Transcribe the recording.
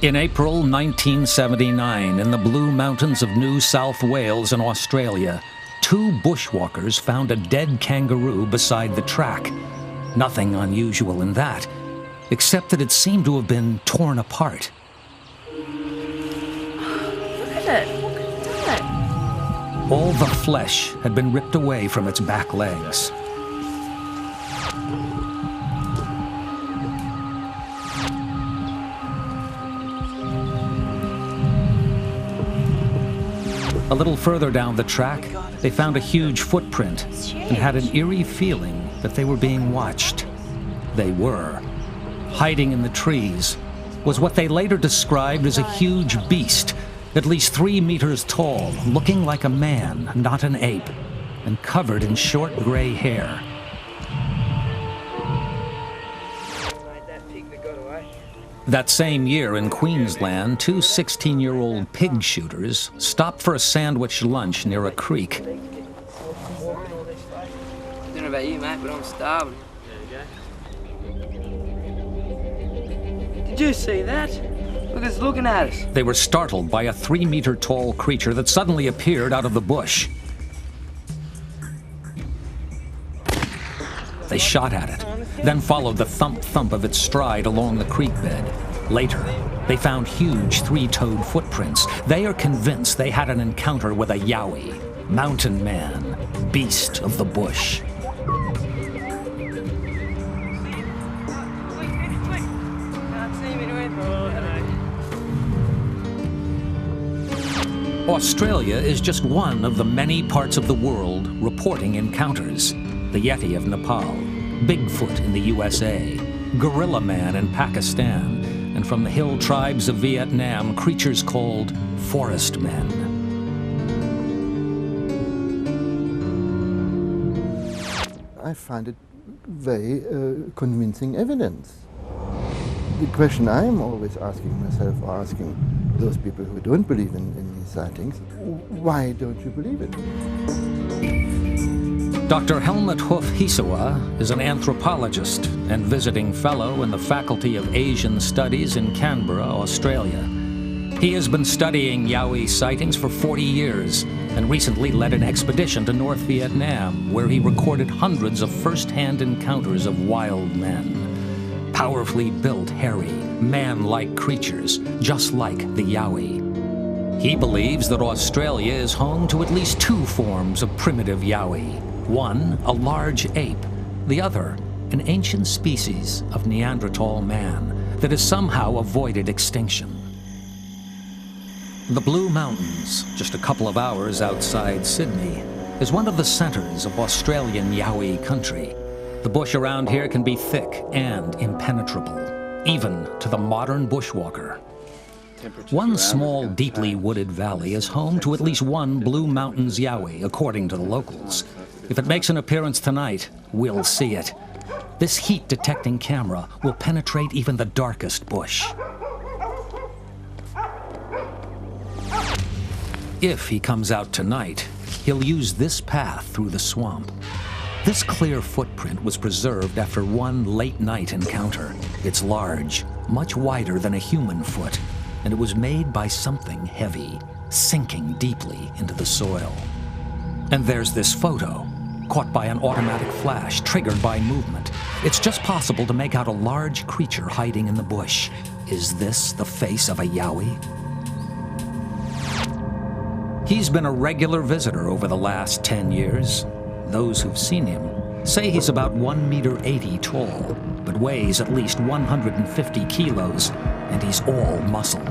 In April 1979, in the Blue Mountains of New South Wales in Australia, two bushwalkers found a dead kangaroo beside the track. Nothing unusual in that, except that it seemed to have been torn apart. Look at it. Look at it. All the flesh had been ripped away from its back legs. A little further down the track, they found a huge footprint and had an eerie feeling that they were being watched. They were. Hiding in the trees was what they later described as a huge beast, at least 3 meters tall, looking like a man, not an ape, and covered in short gray hair. That same year in Queensland, two 16-year-old pig shooters stopped for a sandwich lunch near a creek. I don't know about you, mate, but I'm starving. Did you see that? Look, it's looking at us. They were startled by a 3-meter-tall creature that suddenly appeared out of the bush. They shot at it, then followed the thump-thump of its stride along the creek bed. Later, they found huge 3-toed footprints. They are convinced they had an encounter with a Yowie, mountain man, beast of the bush. Australia is just one of the many parts of the world reporting encounters. The Yeti of Nepal, Bigfoot in the USA, Gorilla Man in Pakistan, and from the hill tribes of Vietnam, creatures called forest men. I find it very convincing evidence. The question I'm always asking myself, or asking those people who don't believe in these sightings, why don't you believe it? Dr. Helmut Hoof-Hisawa is an anthropologist and visiting fellow in the Faculty of Asian Studies in Canberra, Australia. He has been studying Yowie sightings for 40 years and recently led an expedition to North Vietnam, where he recorded hundreds of first-hand encounters of wild men. Powerfully built, hairy, man-like creatures, just like the Yowie. He believes that Australia is home to at least 2 forms of primitive Yowie. One, a large ape. The other, an ancient species of Neanderthal man that has somehow avoided extinction. The Blue Mountains, just a couple of hours outside Sydney, is one of the centers of Australian Yowie country. The bush around here can be thick and impenetrable, even to the modern bushwalker. One small, deeply wooded valley is home to at least one Blue Mountains Yowie, according to the locals. If it makes an appearance tonight, we'll see it. This heat-detecting camera will penetrate even the darkest bush. If he comes out tonight, he'll use this path through the swamp. This clear footprint was preserved after one late-night encounter. It's large, much wider than a human foot, and it was made by something heavy, sinking deeply into the soil. And there's this photo, caught by an automatic flash triggered by movement. It's just possible to make out a large creature hiding in the bush. Is this the face of a Yowie? He's been a regular visitor over the last 10 years. Those who've seen him say he's about 1.80 meters tall, but weighs at least 150 kilos, and he's all muscle.